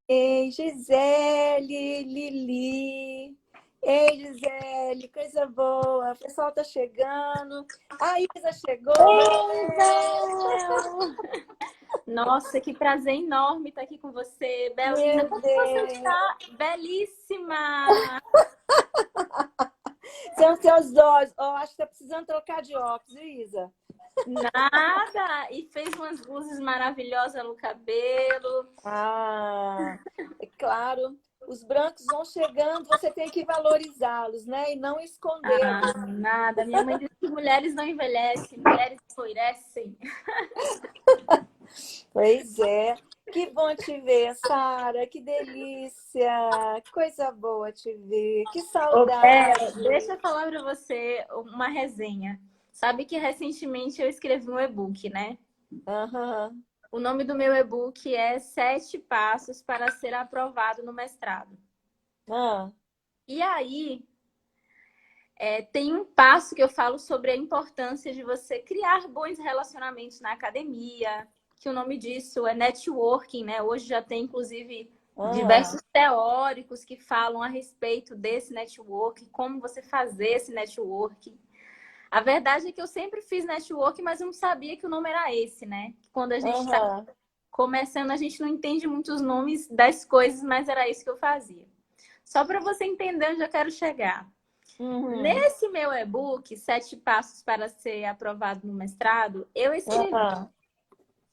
Ei, Gisele, Lili. Ei, Gisele, coisa boa. O pessoal tá chegando. A Isa chegou. Ei, Bel! Nossa, que prazer enorme estar aqui com você, Belina. Meu Como você Deus. está? Belíssima! São seus olhos. Oh, acho que tá precisando trocar de óculos, Isa. Nada! E fez umas luzes maravilhosas no cabelo. Ah, é claro. Os brancos vão chegando, você tem que valorizá-los, né? E não escondê-los. Nada. Minha mãe disse que mulheres não envelhecem, mulheres escurecem. Pois é. Que bom te ver, Sara. Que delícia. Que coisa boa te ver. Que Ô, saudade. Bel, deixa eu falar para você uma resenha. Sabe que recentemente eu escrevi um e-book, né? Aham. O nome do meu e-book é 7 Passos para ser aprovado no mestrado. Ah, E aí, tem um passo que eu falo sobre a importância de você criar bons relacionamentos na academia, que o nome disso é networking, né? Hoje já tem, inclusive, ah, diversos teóricos que falam a respeito desse networking, como você fazer esse networking. A verdade é que eu sempre fiz networking, mas eu não sabia que o nome era esse, né? Quando a gente está aham. começando, a gente não entende muito os nomes das coisas, mas era isso que eu fazia. Só para você entender onde eu quero chegar. Uhum. Nesse meu e-book, 7 Passos para ser aprovado no mestrado, eu escrevi Aham.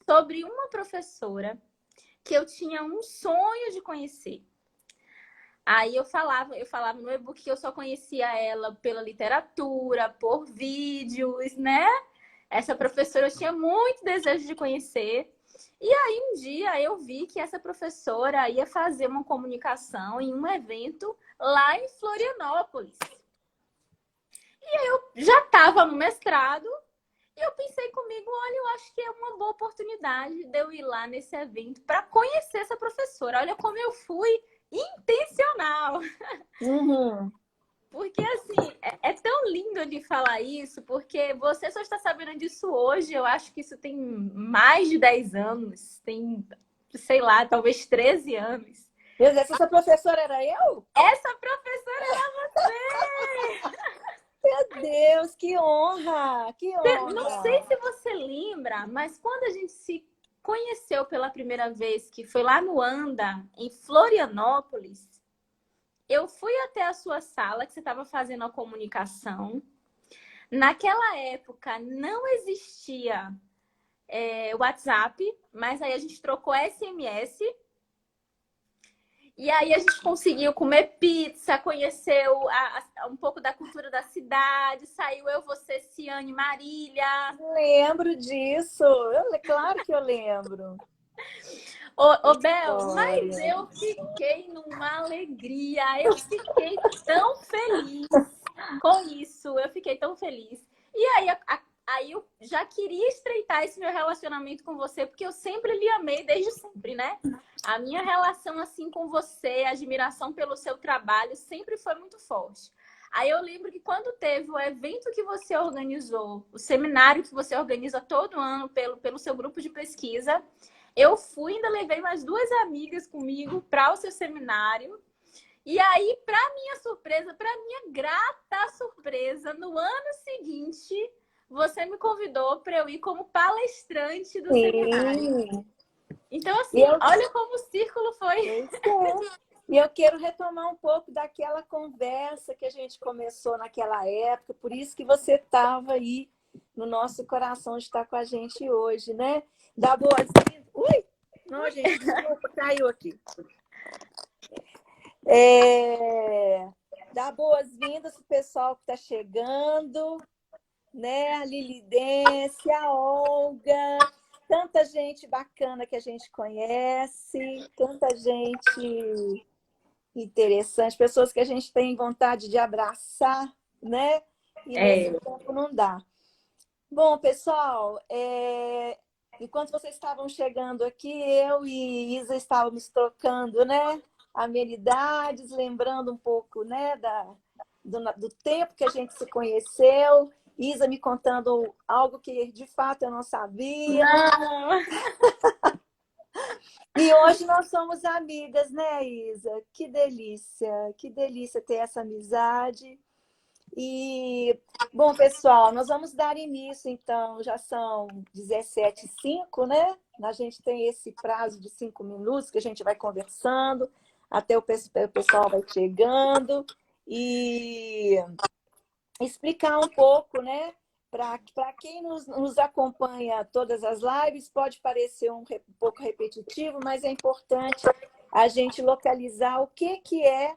sobre uma professora que eu tinha um sonho de conhecer. Aí eu falava no e-book que eu só conhecia ela pela literatura, por vídeos, né? Essa professora eu tinha muito desejo de conhecer. E aí um dia eu vi que essa professora ia fazer uma comunicação em um evento lá em Florianópolis. Já estava no mestrado e eu pensei comigo, olha, eu acho que é uma boa oportunidade de eu ir lá nesse evento para conhecer essa professora. Olha como eu fui intencional. Uhum. Porque, assim, é tão lindo de falar isso, porque você só está sabendo disso hoje. Eu acho que isso tem mais de 10 anos, tem, sei lá, talvez 13 anos. Meu Deus, essa professora era eu? Essa professora era você! Meu Deus, que honra! Que Não sei honra! se você lembra, mas quando a gente se conheceu pela primeira vez, que foi lá no Anda, em Florianópolis, eu fui até a sua sala, que você estava fazendo a comunicação. Naquela época não existia WhatsApp, mas aí a gente trocou SMS. E aí a gente conseguiu comer pizza, conheceu um pouco da cultura da cidade, saiu eu, você, Ciane, Marília. Lembro disso. Claro que eu lembro. Ô, Bel, mas História. eu fiquei numa alegria, eu fiquei tão feliz com isso, eu fiquei tão feliz. E aí eu já queria estreitar esse meu relacionamento com você, porque eu sempre lhe amei desde sempre, né? A minha relação assim com você, a admiração pelo seu trabalho sempre foi muito forte. Aí eu lembro que quando teve o evento que você organizou, o seminário que você organiza todo ano pelo seu grupo de pesquisa, eu fui, ainda levei mais 2 amigas comigo para o seu seminário. E aí, para minha surpresa, para minha grata surpresa, no ano seguinte, você me convidou para eu ir como palestrante do seminário. Sim. Então, E assim, eu, olha como o círculo foi. pois é. E eu quero retomar um pouco daquela conversa que a gente começou naquela época, por isso que você estava aí no nosso coração de estar com a gente hoje, né? Dá boas-vindas. Ui! Não, gente, desculpa, caiu aqui. Dá boas-vindas para o pessoal que está chegando, né? A Lilidência, a Olga, tanta gente bacana que a gente conhece, tanta gente interessante, pessoas que a gente tem vontade de abraçar, né? E nesse É, tempo não dá. Bom, pessoal, enquanto vocês estavam chegando aqui, eu e Isa estávamos trocando, né? Amenidades, lembrando um pouco, né, do tempo que a gente se conheceu. Isa me contando algo que de fato eu não sabia. não. E hoje nós somos amigas, né, Isa? Que delícia ter essa amizade. E, bom, pessoal, nós vamos dar início, então, já são 17h05, né? A gente tem esse prazo de 5 minutos que a gente vai conversando, até o pessoal vai chegando, e explicar um pouco, né? Para quem nos acompanha todas as lives, pode parecer um pouco repetitivo, mas é importante a gente localizar o que é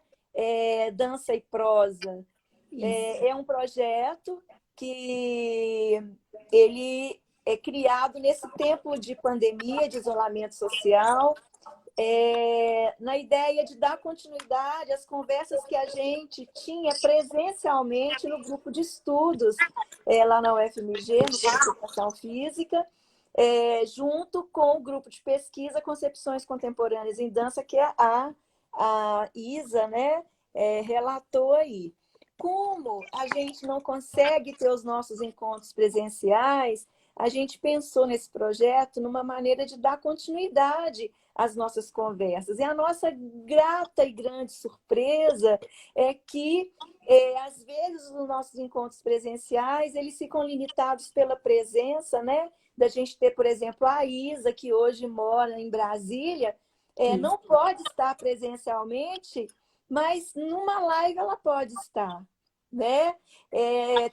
dança e prosa. É um projeto que ele é criado nesse tempo de pandemia, de isolamento social, na ideia de dar continuidade às conversas que a gente tinha presencialmente no grupo de estudos, lá na UFMG, no curso de Educação Física, junto com o grupo de pesquisa Concepções Contemporâneas em Dança, que a Isa, né, relatou aí. Como a gente não consegue ter os nossos encontros presenciais, a gente pensou nesse projeto numa maneira de dar continuidade às nossas conversas. E a nossa grata e grande surpresa é que, às vezes, os nossos encontros presenciais, eles ficam limitados pela presença, né? Da gente ter, por exemplo, a Isa, que hoje mora em Brasília, não pode estar presencialmente, mas numa live ela pode estar, né?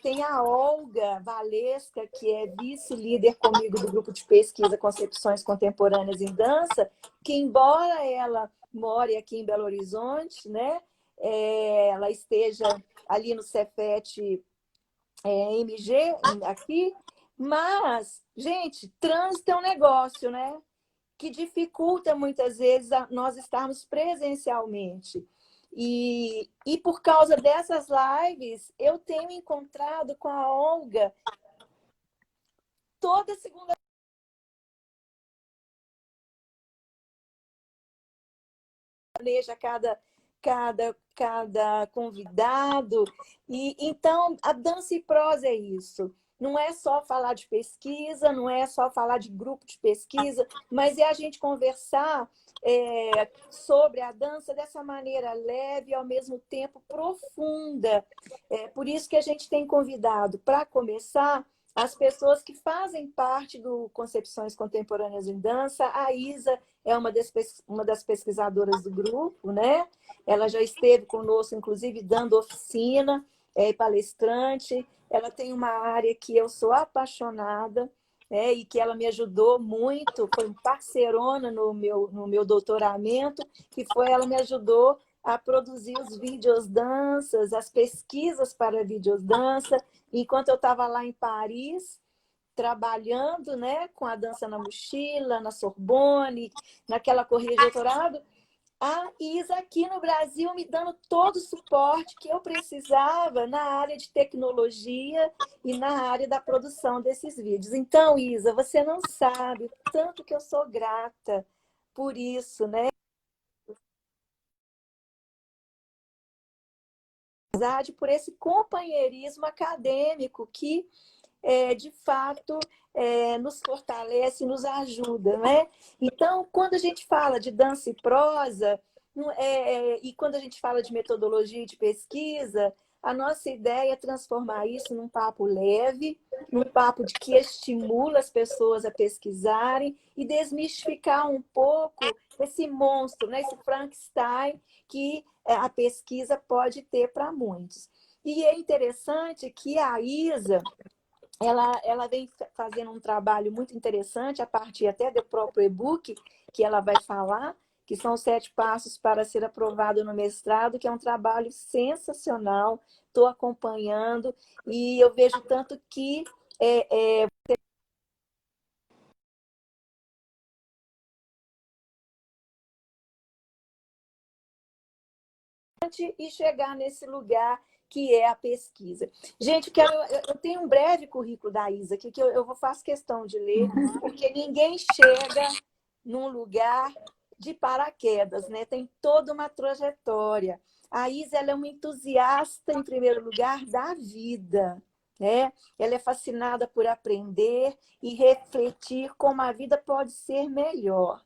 Tem a Olga Valesca, que é vice-líder comigo do grupo de pesquisa Concepções Contemporâneas em Dança, que embora ela more aqui em Belo Horizonte, né? Ela esteja ali no Cefet MG, aqui, mas, gente, trânsito é um negócio, né? Que dificulta muitas vezes nós estarmos presencialmente. E por causa dessas lives, eu tenho encontrado com a Olga toda segunda planeja cada convidado. E então a dança e prosa é isso. Não é só falar de pesquisa, não é só falar de grupo de pesquisa, mas é a gente conversar sobre a dança dessa maneira leve e, ao mesmo tempo, profunda. Por isso que a gente tem convidado, para começar, as pessoas que fazem parte do Concepções Contemporâneas em Dança. A Isa é uma das pesquisadoras do grupo, né? Ela já esteve conosco, inclusive, dando oficina, palestrante. Ela tem uma área que eu sou apaixonada, e que ela me ajudou muito, foi parceirona no meu doutoramento, que foi ela me ajudou a produzir os vídeos danças, as pesquisas para vídeos dança, enquanto eu estava lá em Paris, trabalhando, né, com a dança na mochila, na Sorbonne, naquela corrida de doutorado, a Isa aqui no Brasil me dando todo o suporte que eu precisava na área de tecnologia e na área da produção desses vídeos. Então, Isa, você não sabe o tanto que eu sou grata por isso, né? Por esse companheirismo acadêmico que, de fato, nos fortalece, nos ajuda, né? Então, quando a gente fala de dança e prosa, e quando a gente fala de metodologia e de pesquisa, a nossa ideia é transformar isso num papo leve, num papo de que estimula as pessoas a pesquisarem e desmistificar um pouco esse monstro, né? Esse Frankenstein que a pesquisa pode ter para muitos. E é interessante que a Isa, ela vem fazendo um trabalho muito interessante, a partir até do próprio e-book, que ela vai falar, que são 7 passos para ser aprovado no mestrado, que é um trabalho sensacional, estou acompanhando, e eu vejo tanto que e chegar nesse lugar que é a pesquisa. Gente, eu tenho um breve currículo da Isa aqui, que eu faço questão de ler, porque ninguém chega num lugar de paraquedas, né? Tem toda uma trajetória. A Isa, ela é uma entusiasta, em primeiro lugar, da vida, né? Ela é fascinada por aprender e refletir como a vida pode ser melhor.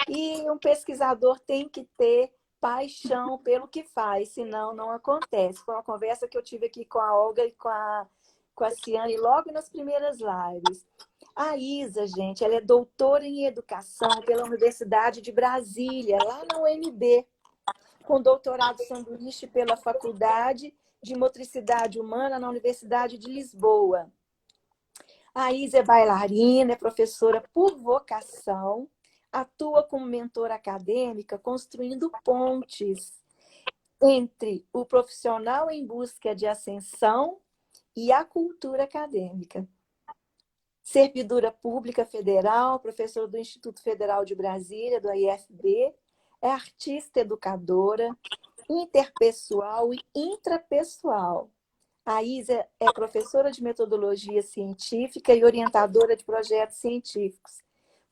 E um pesquisador tem que ter paixão pelo que faz, senão não acontece. Foi uma conversa que eu tive aqui com a Olga e com a Ciane logo nas primeiras lives. A Isa, gente, ela é doutora em educação pela Universidade de Brasília, lá na UNB, com doutorado sanduíche pela Faculdade de Motricidade Humana na Universidade de Lisboa. A Isa é bailarina, é professora por vocação, atua como mentora acadêmica, construindo pontes entre o profissional em busca de ascensão e a cultura acadêmica. Servidora pública federal, professora do Instituto Federal de Brasília, do IFB, é artista educadora, interpessoal e intrapessoal. A Isa é professora de metodologia científica e orientadora de projetos científicos.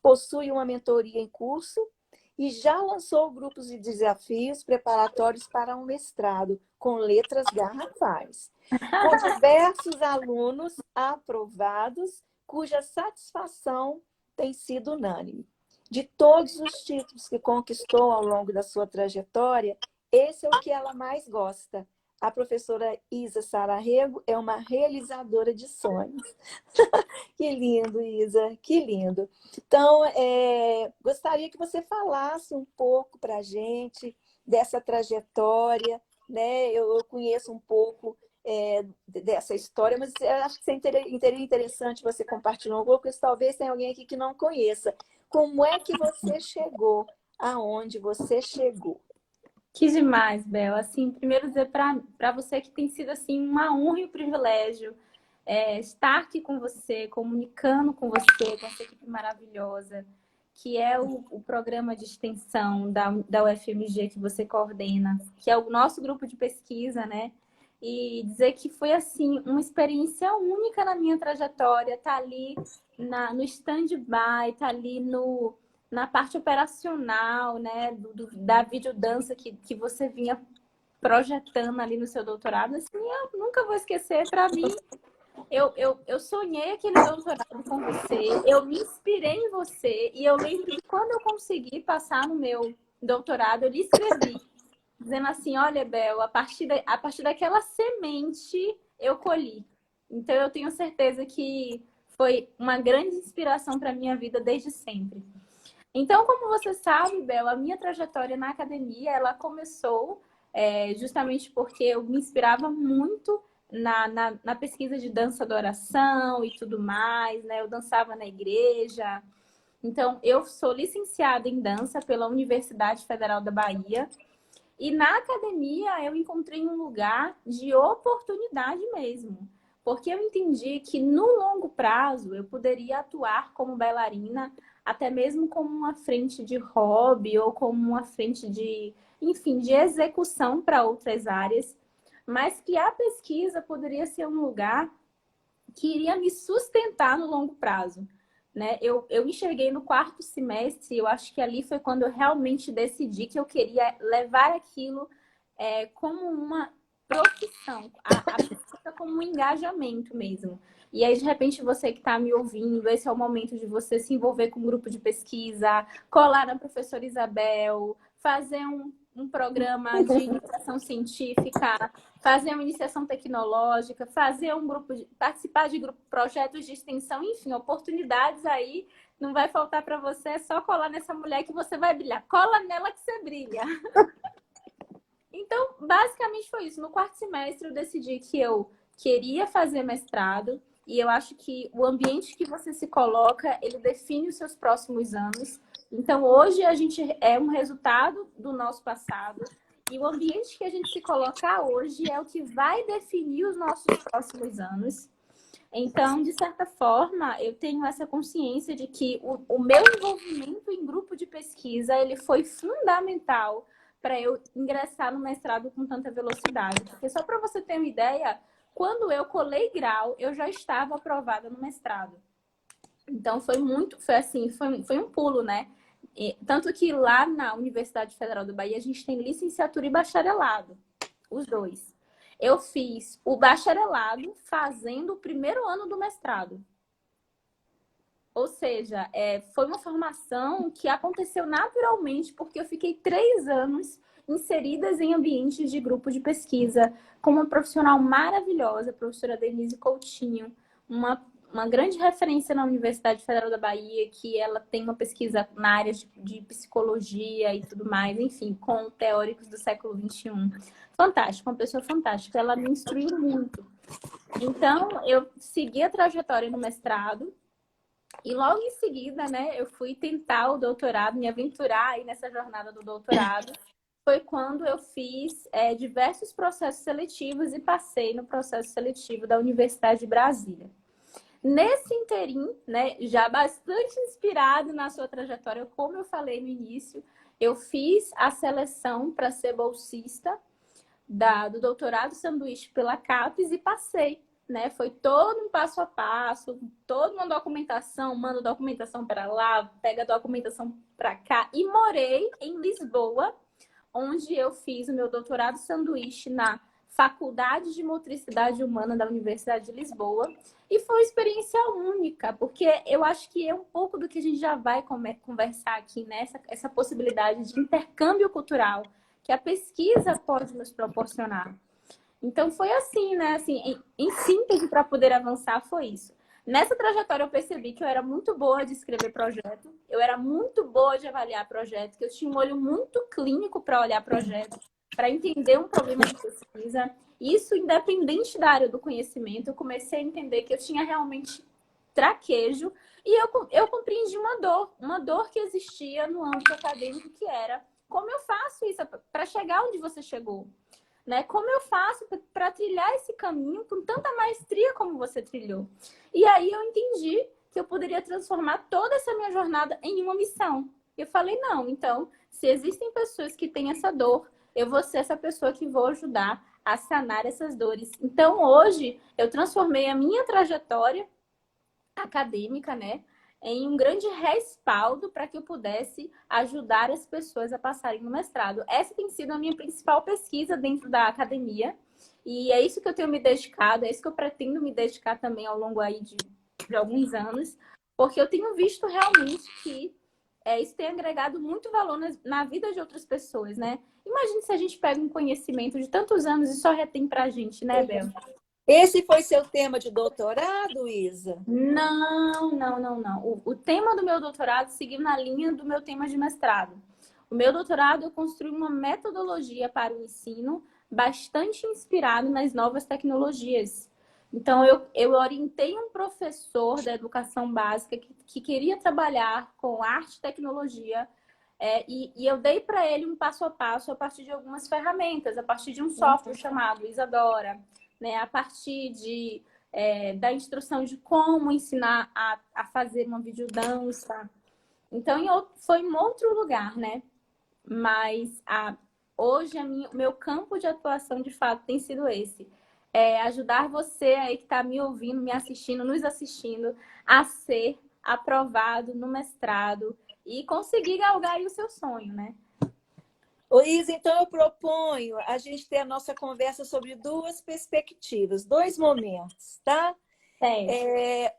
Possui uma mentoria em curso e já lançou grupos de desafios preparatórios para um mestrado com letras garrafais, com diversos alunos aprovados, cuja satisfação tem sido unânime. De todos os títulos que conquistou ao longo da sua trajetória, esse é o que ela mais gosta. A professora Isa Sararrego é uma realizadora de sonhos. Que lindo, Isa, que lindo. Então, gostaria que você falasse um pouco para a gente dessa trajetória, né? Eu conheço um pouco dessa história, mas eu acho que seria interessante você compartilhar um pouco, porque talvez tenha alguém aqui que não conheça. Como é que você chegou aonde você chegou? Que demais, Bel. Assim, primeiro dizer para você que tem sido assim uma honra e um privilégio estar aqui com você, comunicando com você, com essa equipe maravilhosa, que é o programa de extensão da UFMG que você coordena, que é o nosso grupo de pesquisa, né? E dizer que foi assim uma experiência única na minha trajetória, tá ali no stand-by, tá ali na parte operacional, né, da videodança que você vinha projetando ali no seu doutorado, assim, eu nunca vou esquecer. Para mim, eu sonhei aquele doutorado com você, eu me inspirei em você, e eu lembro que quando eu consegui passar no meu doutorado, eu lhe escrevi, dizendo assim, olha, Bel, a partir daquela semente eu colhi. Então, eu tenho certeza que foi uma grande inspiração para a minha vida desde sempre. Então, como você sabe, Bela, a minha trajetória na academia, ela começou justamente porque eu me inspirava muito na pesquisa de dança da oração e tudo mais, né? Eu dançava na igreja. Então, eu sou licenciada em dança pela Universidade Federal da Bahia. E na academia eu encontrei um lugar de oportunidade mesmo. Porque eu entendi que no longo prazo eu poderia atuar como bailarina, até mesmo como uma frente de hobby ou como uma frente de, enfim, de execução para outras áreas, mas que a pesquisa poderia ser um lugar que iria me sustentar no longo prazo. Né? Eu enxerguei no quarto semestre, eu acho que ali foi quando eu realmente decidi que eu queria levar aquilo como uma profissão, a pesquisa como um engajamento mesmo. E aí, de repente, você que está me ouvindo, esse é o momento de você se envolver com um grupo de pesquisa, colar na professora Isabel, fazer um programa de iniciação científica, fazer uma iniciação tecnológica, fazer um grupo, participar de projetos de extensão, enfim, oportunidades aí não vai faltar para você, é só colar nessa mulher que você vai brilhar. Cola nela que você brilha. Então, basicamente foi isso. No quarto semestre eu decidi que eu queria fazer mestrado e eu acho que o ambiente que você se coloca, ele define os seus próximos anos. Então, hoje a gente é um resultado do nosso passado e o ambiente que a gente se coloca hoje é o que vai definir os nossos próximos anos. Então, de certa forma, eu tenho essa consciência de que o meu envolvimento em grupo de pesquisa, ele foi fundamental para eu ingressar no mestrado com tanta velocidade. Porque só para você ter uma ideia, quando eu colei grau, eu já estava aprovada no mestrado. Então, foi um pulo, né? Tanto que lá na Universidade Federal da Bahia, a gente tem licenciatura e bacharelado, os dois. Eu fiz o bacharelado fazendo o primeiro ano do mestrado. Ou seja, foi uma formação que aconteceu naturalmente, porque eu fiquei 3 anos inseridas em ambientes de grupo de pesquisa, com uma profissional maravilhosa, a professora Denise Coutinho, uma grande referência na Universidade Federal da Bahia, que ela tem uma pesquisa na área de psicologia e tudo mais, enfim, com teóricos do século XXI. Fantástica, uma pessoa fantástica. Ela me instruiu muito. Então, eu segui a trajetória no mestrado e logo em seguida, né, eu fui tentar o doutorado, me aventurar aí nessa jornada do doutorado. Foi quando eu fiz diversos processos seletivos e passei no processo seletivo da Universidade de Brasília. Nesse interim, né, já bastante inspirado na sua trajetória, como eu falei no início, eu fiz a seleção para ser bolsista do doutorado sanduíche pela CAPES e passei, né? Foi todo um passo a passo, toda uma documentação, manda documentação para lá, pega documentação para cá e morei em Lisboa, onde eu fiz o meu doutorado sanduíche na Faculdade de Motricidade Humana da Universidade de Lisboa. E foi uma experiência única, porque eu acho que é um pouco do que a gente já vai conversar aqui, né? Essa possibilidade de intercâmbio cultural que a pesquisa pode nos proporcionar. Então foi assim, né? Assim, em síntese, para poder avançar, foi isso. Nessa trajetória eu percebi que eu era muito boa de escrever projeto, eu era muito boa de avaliar projeto, que eu tinha um olho muito clínico para olhar projeto, para entender um problema de pesquisa. Isso, independente da área do conhecimento, eu comecei a entender que eu tinha realmente traquejo e eu compreendi uma dor que existia no âmbito acadêmico, que era como eu faço isso para chegar onde você chegou? Né? Como eu faço para trilhar esse caminho com tanta maestria como você trilhou? E aí eu entendi que eu poderia transformar toda essa minha jornada em uma missão. Eu falei, não, então, se existem pessoas que têm essa dor, eu vou ser essa pessoa que vou ajudar a sanar essas dores. Então, hoje, eu transformei a minha trajetória acadêmica, né, em um grande respaldo para que eu pudesse ajudar as pessoas a passarem no mestrado. Essa tem sido a minha principal pesquisa dentro da academia e é isso que eu tenho me dedicado, é isso que eu pretendo me dedicar também ao longo aí de alguns anos, porque eu tenho visto realmente que isso tem agregado muito valor na vida de outras pessoas, né? Imagine se a gente pega um conhecimento de tantos anos e só retém para a gente, né, Bel? Esse foi seu tema de doutorado, Isa? Não, não, não, não. O tema do meu doutorado seguiu na linha do meu tema de mestrado. O meu doutorado eu construí uma metodologia para o ensino bastante inspirado nas novas tecnologias. Então, eu orientei um professor da educação básica que queria trabalhar com arte e tecnologia, e eu dei para ele um passo a passo a partir de algumas ferramentas, a partir de um software chamado Isadora, né, a partir da instrução de como ensinar a fazer uma videodança. Então, foi em outro lugar, né? Mas hoje o meu campo de atuação, de fato, tem sido esse. Ajudar você aí que está me ouvindo, me assistindo, nos assistindo, a ser aprovado no mestrado e conseguir galgar aí o seu sonho, né? Ô, Isa, então eu proponho a gente ter a nossa conversa sobre duas perspectivas, dois momentos, tá?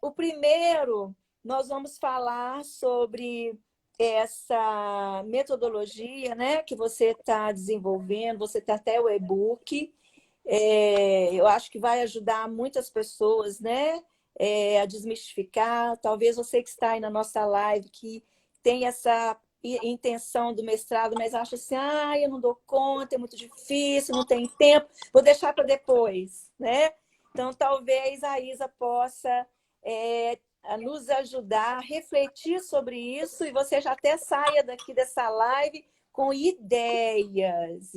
O primeiro, nós vamos falar sobre essa metodologia, né, que você está desenvolvendo, você tem até o e-book. Eu acho que vai ajudar muitas pessoas, né, a desmistificar. Talvez você que está aí na nossa live, que tem essa intenção do mestrado, mas acha assim, eu não dou conta, é muito difícil, não tem tempo, vou deixar para depois, né? Então, talvez a Isa possa nos ajudar a refletir sobre isso e você já até saia daqui dessa live com ideias.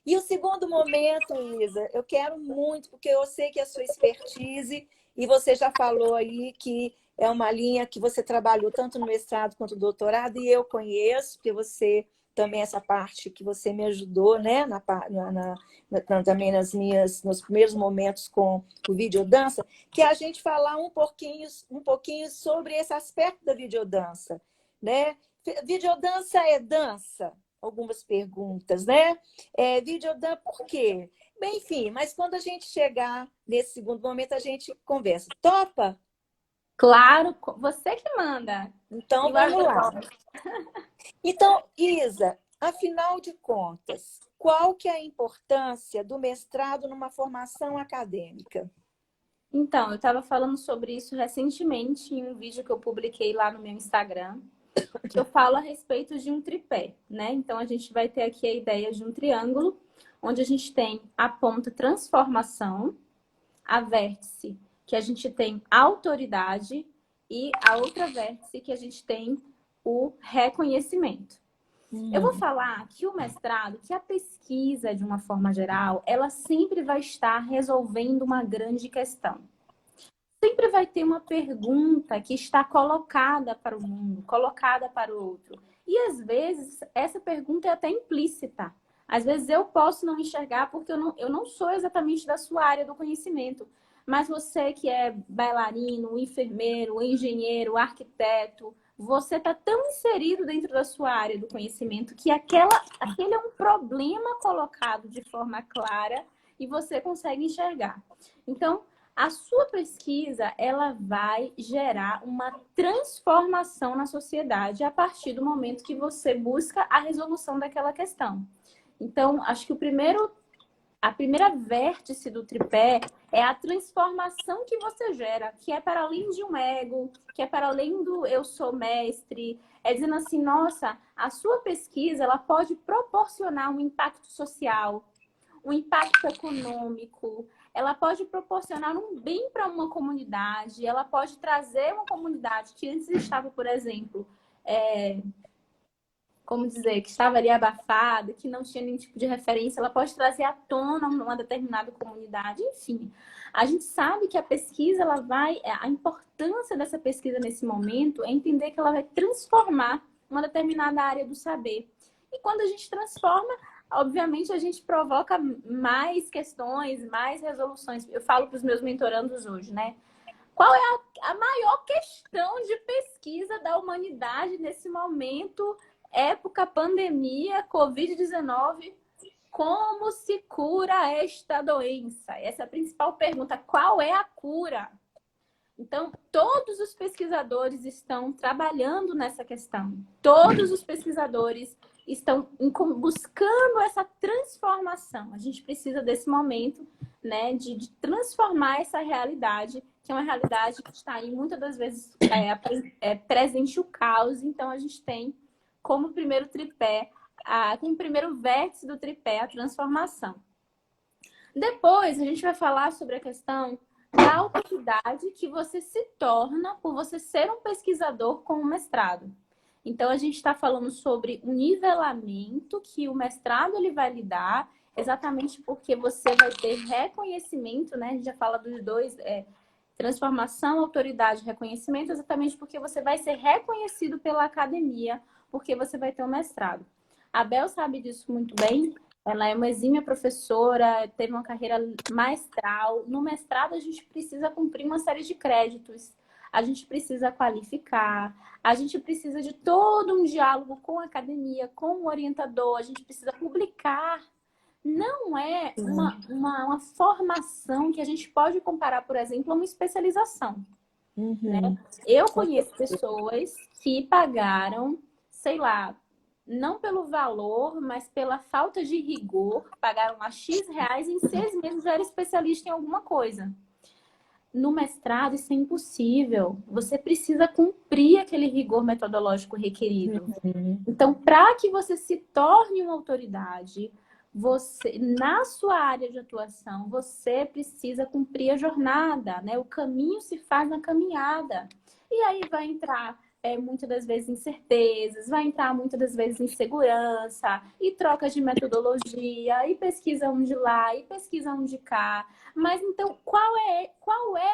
E o segundo momento, Isa, eu quero muito, porque eu sei que é a sua expertise e você já falou aí que é uma linha que você trabalhou tanto no mestrado quanto no doutorado, e eu conheço, porque você também, essa parte que você me ajudou, né? Também nos primeiros momentos com o videodança, que é a gente falar um pouquinho sobre esse aspecto da videodança, né? Videodança é dança? Algumas perguntas, né? Videodança por quê? Bem, enfim, mas quando a gente chegar nesse segundo momento, a gente conversa. Topa? Claro, você que manda. Então, You vamos are the lá. boss. Então, Isa, afinal de contas, qual que é a importância do mestrado numa formação acadêmica? Então, eu estava falando sobre isso recentemente em um vídeo que eu publiquei lá no meu Instagram, que eu falo a respeito de um tripé, né? Então, a gente vai ter aqui a ideia de um triângulo, onde a gente tem a ponta transformação, a vértice que a gente tem autoridade e a outra vértice que a gente tem o reconhecimento. Eu vou falar que o mestrado, que a pesquisa, de uma forma geral, ela sempre vai estar resolvendo uma grande questão. Sempre vai ter uma pergunta que está colocada para o mundo, colocada para o outro. E às vezes essa pergunta é até implícita. Às vezes eu posso não enxergar porque eu não sou exatamente da sua área do conhecimento. Mas você que é bailarino, enfermeiro, engenheiro, arquiteto, você está tão inserido dentro da sua área do conhecimento que aquele é um problema colocado de forma clara e você consegue enxergar. Então, a sua pesquisa, ela vai gerar uma transformação na sociedade a partir do momento que você busca a resolução daquela questão. Então, acho que a primeira vértice do tripé é a transformação que você gera, que é para além de um ego, que é para além do eu sou mestre, é dizendo assim, nossa, a sua pesquisa, ela pode proporcionar um impacto social, um impacto econômico, ela pode proporcionar um bem para uma comunidade, ela pode trazer uma comunidade que antes estava, por exemplo, como dizer, que estava ali abafada, que não tinha nenhum tipo de referência, ela pode trazer à tona uma determinada comunidade, enfim. A gente sabe que a pesquisa, ela vai, a importância dessa pesquisa nesse momento é entender que ela vai transformar uma determinada área do saber. E quando a gente transforma, obviamente a gente provoca mais questões, mais resoluções. Eu falo para os meus mentorandos hoje, né? Qual é a maior questão de pesquisa da humanidade nesse momento, época pandemia, Covid-19? Como se cura esta doença? Essa é a principal pergunta. Qual é a cura? Então, todos os pesquisadores estão trabalhando nessa questão. Todos os pesquisadores estão buscando essa transformação. A gente precisa desse momento, né, de transformar essa realidade, que é uma realidade que está aí muitas das vezes presente o caos. Então, a gente tem como primeiro tripé, como primeiro vértice do tripé, a transformação. Depois, a gente vai falar sobre a questão da autoridade que você se torna por você ser um pesquisador com um mestrado. Então, a gente está falando sobre o nivelamento que o mestrado ele vai lhe dar, exatamente porque você vai ter reconhecimento, né? A gente já fala dos dois, transformação, autoridade e reconhecimento, exatamente porque você vai ser reconhecido pela academia, porque você vai ter um mestrado. A Bel sabe disso muito bem. Ela é uma exímia professora, teve uma carreira maestral. No mestrado, a gente precisa cumprir uma série de créditos. A gente precisa qualificar, a gente precisa de todo um diálogo com a academia, com o orientador, a gente precisa publicar. Não é uma formação que a gente pode comparar, por exemplo, a uma especialização. Né? Eu conheço pessoas que pagaram, sei lá, não pelo valor, mas pela falta de rigor, pagaram lá X reais e em 6 meses já era especialista em alguma coisa. No mestrado, isso é impossível. Você precisa cumprir aquele rigor metodológico requerido. Então, para que você se torne uma autoridade, você, na sua área de atuação, você precisa cumprir a jornada, né? O caminho se faz na caminhada. E aí vai entrar muitas das vezes incertezas, vai entrar muitas das vezes insegurança, e troca de metodologia, e pesquisa um de lá, e pesquisa um de cá. Mas então, qual é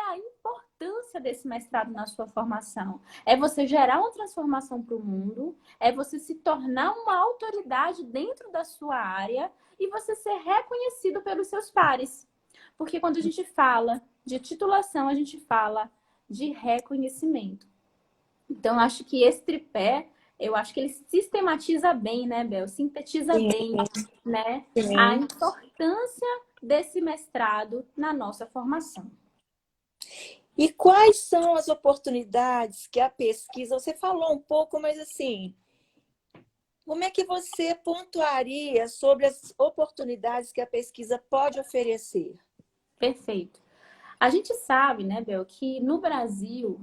a importância desse mestrado na sua formação? É você gerar uma transformação para o mundo, é você se tornar uma autoridade dentro da sua área e você ser reconhecido pelos seus pares. Porque quando a gente fala de titulação, a gente fala de reconhecimento. Então, acho que esse tripé, eu acho que ele sistematiza bem, né, Bel? Sintetiza bem, né, a importância desse mestrado na nossa formação. E quais são as oportunidades que a pesquisa, você falou um pouco, mas assim, como é que você pontuaria sobre as oportunidades que a pesquisa pode oferecer? Perfeito. A gente sabe, né, Bel, que no Brasil,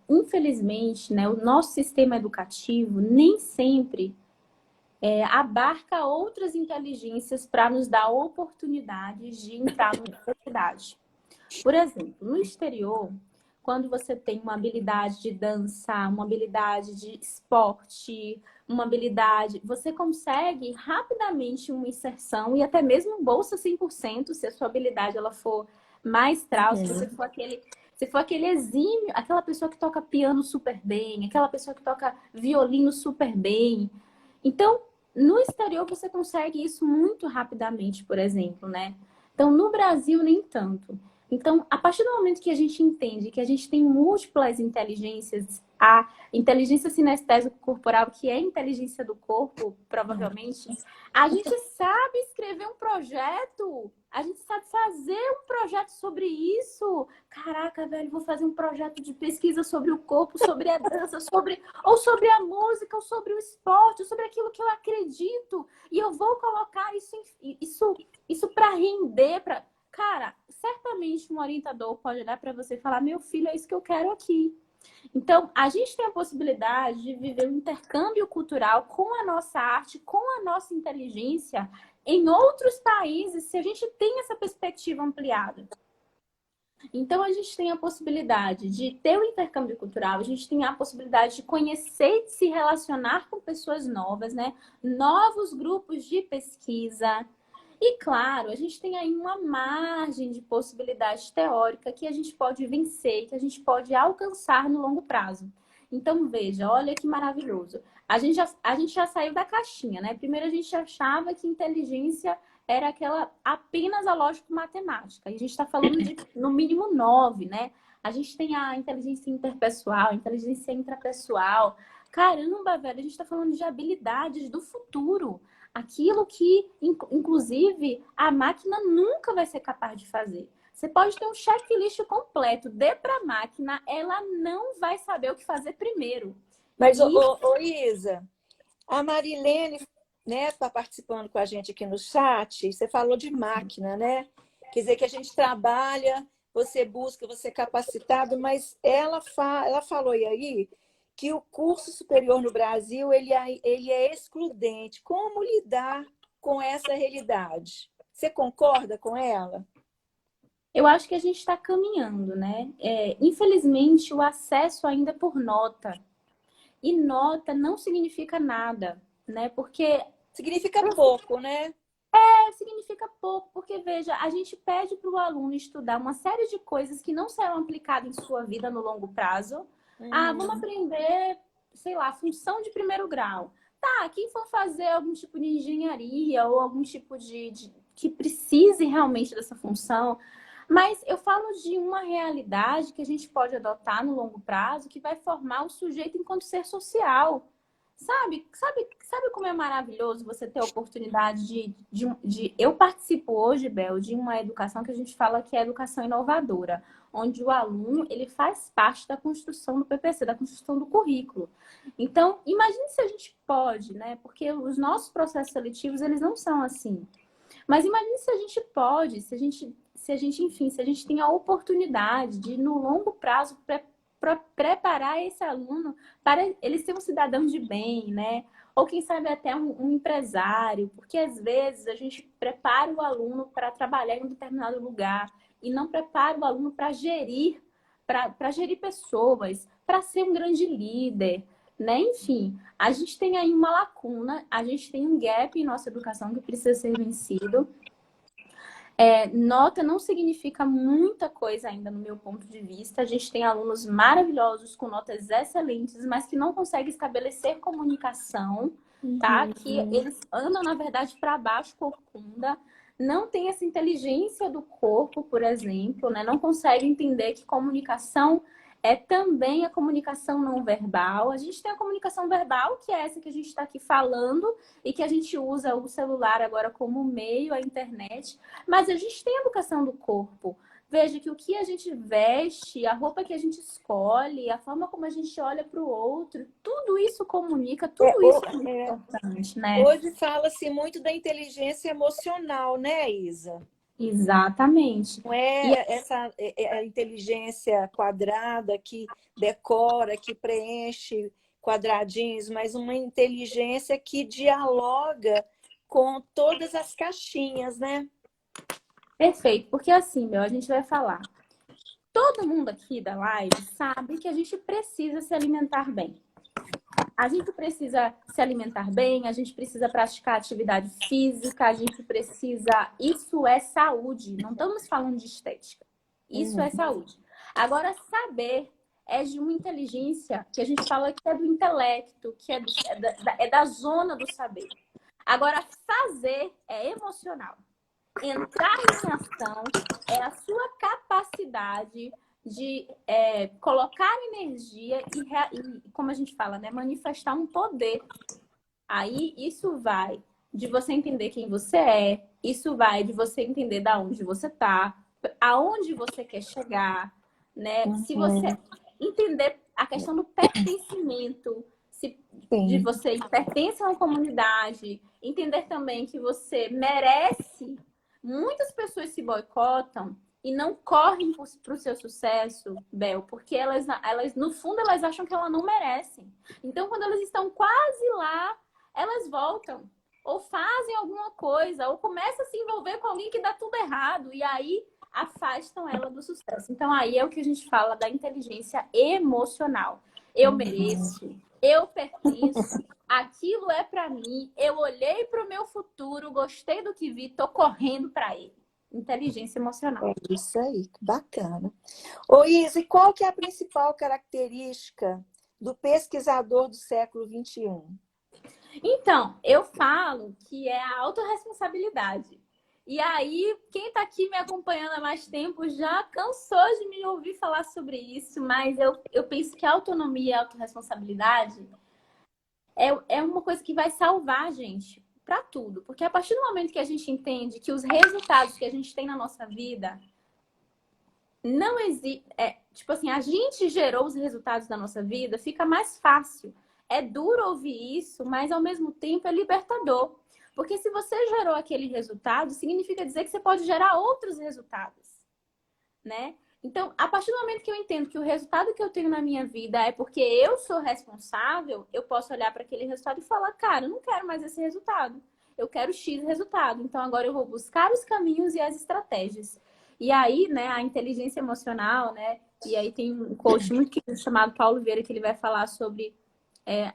infelizmente, né, o nosso sistema educativo nem sempre abarca outras inteligências para nos dar oportunidades de entrar na universidade. Por exemplo, no exterior, quando você tem uma habilidade de dança, uma habilidade de esporte, uma habilidade, você consegue rapidamente uma inserção e até mesmo bolsa 100% se a sua habilidade ela for maestral, se você for aquele exímio, aquela pessoa que toca piano super bem, aquela pessoa que toca violino super bem. Então, no exterior você consegue isso muito rapidamente, por exemplo, né? Então, no Brasil, nem tanto. Então, a partir do momento que a gente entende que a gente tem múltiplas inteligências, a inteligência sinestésica corporal, que é a inteligência do corpo, provavelmente, a gente sabe escrever um projeto, a gente sabe fazer um projeto sobre isso. Caraca, velho, vou fazer um projeto de pesquisa sobre o corpo, sobre a dança, ou sobre a música, ou sobre o esporte, ou sobre aquilo que eu acredito. E eu vou colocar isso para render, para... Cara, certamente um orientador pode olhar para você e falar: meu filho, é isso que eu quero aqui. Então, a gente tem a possibilidade de viver um intercâmbio cultural com a nossa arte, com a nossa inteligência em outros países, se a gente tem essa perspectiva ampliada. Então, a gente tem a possibilidade de ter o intercâmbio cultural, a gente tem a possibilidade de conhecer e se relacionar com pessoas novas, né? Novos grupos de pesquisa. E, claro, a gente tem aí uma margem de possibilidade teórica que a gente pode vencer, que a gente pode alcançar no longo prazo. Então, veja, olha que maravilhoso. A gente já saiu da caixinha, né? Primeiro, a gente achava que inteligência era aquela apenas a lógico-matemática. E a gente está falando de, no mínimo, 9, né? A gente tem a inteligência interpessoal, a inteligência intrapessoal. Caramba, velho, a gente está falando de habilidades do futuro. Aquilo que, inclusive, a máquina nunca vai ser capaz de fazer. Você pode ter um checklist completo, dê para a máquina, ela não vai saber o que fazer primeiro. Mas, E Isa, a Marilene, né, está participando com a gente aqui no chat. Você falou de máquina, né? Quer dizer que a gente trabalha, você busca, você é capacitado, mas ela falou aí que o curso superior no Brasil ele é excludente. Como lidar com essa realidade? Você concorda com ela? eu acho que a gente está caminhando, né? Infelizmente, o acesso ainda é por nota. E nota não significa nada, né? Porque Significa pouco, né? significa pouco, porque veja, a gente pede para o aluno estudar uma série de coisas que não serão aplicadas em sua vida no longo prazo. Ah, vamos Uhum. aprender, sei lá, função de primeiro grau. Tá, quem for fazer algum tipo de engenharia ou algum tipo de que precise realmente dessa função, mas eu falo de uma realidade que a gente pode adotar no longo prazo que vai formar o sujeito enquanto ser social. Sabe como é maravilhoso você ter a oportunidade Eu participo hoje, Bel, de uma educação que a gente fala que é educação inovadora, onde o aluno ele faz parte da construção do PPC, da construção do currículo. Então, imagine se a gente pode, né? Porque os nossos processos seletivos, eles não são assim. Mas imagine se a gente pode, enfim, se a gente tem a oportunidade de, no longo prazo, preparar esse aluno para ele ser um cidadão de bem, né? Ou quem sabe até um empresário, porque às vezes a gente prepara o aluno para trabalhar em um determinado lugar e não prepara o aluno para gerir pessoas, para ser um grande líder, né? Enfim, a gente tem aí uma lacuna, a gente tem um gap em nossa educação que precisa ser vencido. Nota não significa muita coisa ainda no meu ponto de vista. A gente tem alunos maravilhosos com notas excelentes, mas que não conseguem estabelecer comunicação, tá? Que Uhum. eles andam, na verdade, para baixo corcunda, não tem essa inteligência do corpo, por exemplo, né? Não consegue entender que comunicação é também a comunicação não verbal. A gente tem a comunicação verbal, que é essa que a gente está aqui falando, e que a gente usa o celular agora como meio, a internet. Mas a gente tem a educação do corpo, Veja que o que a gente veste, a roupa que a gente escolhe, a forma como a gente olha para o outro, tudo isso comunica, É, tudo isso é muito importante, né? hoje fala-se muito da inteligência emocional, né, Isa? Exatamente. Não E é essa a inteligência quadrada que decora, que preenche quadradinhos, mas uma inteligência que dialoga com todas as caixinhas, né? perfeito, porque assim, meu, a gente vai falar. Todo mundo aqui da live sabe que a gente precisa se alimentar bem. A gente precisa se alimentar bem, a gente precisa praticar atividade física, a gente precisa. Isso é saúde, não estamos falando de estética. Isso é Uhum. saúde. Agora, saber é de uma inteligência que a gente fala que é do intelecto, que é da zona do saber. Agora, fazer é emocional. Entrar em ação é a sua capacidade de colocar energia e, como a gente fala, né, manifestar um poder. Aí isso vai de você entender quem você é, isso vai de você entender da onde você está, aonde você quer chegar, né? Se você Uhum. entender a questão do pertencimento, de Sim. você pertence a uma comunidade, entender também que você merece. Muitas pessoas se boicotam e não correm para o seu sucesso, Bel, porque no fundo, elas acham que elas não merecem. Então, quando elas estão quase lá, elas voltam. Ou fazem alguma coisa, ou começam a se envolver com alguém que dá tudo errado. E aí afastam ela do sucesso. Então, aí é o que a gente fala da inteligência emocional. Eu Uhum. mereço, eu pertenço, aquilo é para mim, eu olhei para o meu futuro, gostei do que vi, tô correndo para ele. Inteligência É emocional. isso aí, que bacana. Ô, Isa, e qual que é a principal característica do pesquisador do século XXI? Então, eu falo que é a autorresponsabilidade. E aí, quem está aqui me acompanhando há mais tempo já cansou de me ouvir falar sobre isso, mas eu penso que a autonomia e a autorresponsabilidade é uma coisa que vai salvar a gente para tudo. Porque a partir do momento que a gente entende que os resultados que a gente tem na nossa vida não existe. Tipo assim, a gente gerou os resultados da nossa vida, fica mais fácil. É duro ouvir isso, mas ao mesmo tempo é libertador. Porque se você gerou aquele resultado, significa dizer que você pode gerar outros resultados, né? Então, a partir do momento que eu entendo que o resultado que eu tenho na minha vida é porque eu sou responsável, eu posso olhar para aquele resultado e falar, cara, eu não quero mais esse resultado. Eu quero X resultado. Então, agora eu vou buscar os caminhos e as estratégias. E aí, né, a inteligência emocional, né? E aí tem um coach muito querido chamado Paulo Vieira que ele vai falar sobre